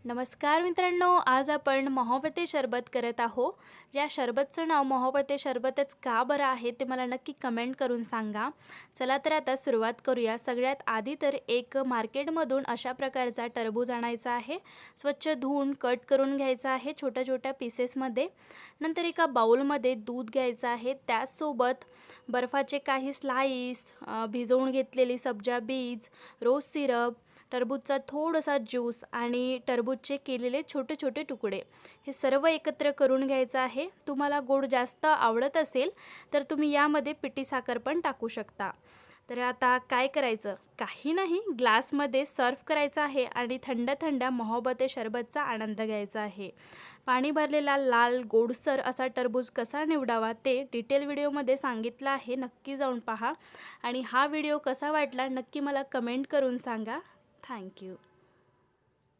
नमस्कार मित्रांनो, आज आपण मोहब्बते शरबत करत आहो। या शरबतचं नाव मोहब्बते शरबतच का बरं आहे ते मला नक्की कमेंट करून सांगा। चला तर आता सुरुवात करूया। सगळ्यात आधी तर एक मार्केटमधून अशा प्रकारचा टरबूज आणायचा आहे। स्वच्छ धुवून कट करून घ्यायचा आहे छोट्या छोट्या पीसेसमध्ये। नंतर एका बाउलमध्ये दूध घ्यायचं आहे, त्याचसोबत बर्फाचे काही स्लाइस, भिजवून घेतलेली सब्जा बीज, रोज सिरप, टरबूजचा थोडासा ज्यूस आणि टरबूजचे केलेले छोटे छोटे तुकडे हे सर्व एकत्र करून घ्यायचं आहे। तुम्हाला गोड जास्त आवडत असेल तर तुम्ही यामध्ये पिठी साखर पण टाकू शकता। तर आता काय करायचं, काही नाही, ग्लासमध्ये सर्व करायचं आहे आणि थंड थंड मोहब्बते शरबतचा आनंद घ्यायचा आहे। पाणी भरलेला लाल गोडसर असा टरबूज कसा निवडावा ते डिटेल व्हिडिओमध्ये सांगितलं आहे, नक्की जाऊन पहा। आणि हा व्हिडिओ कसा वाटला नक्की मला कमेंट करून सांगा। Thank you.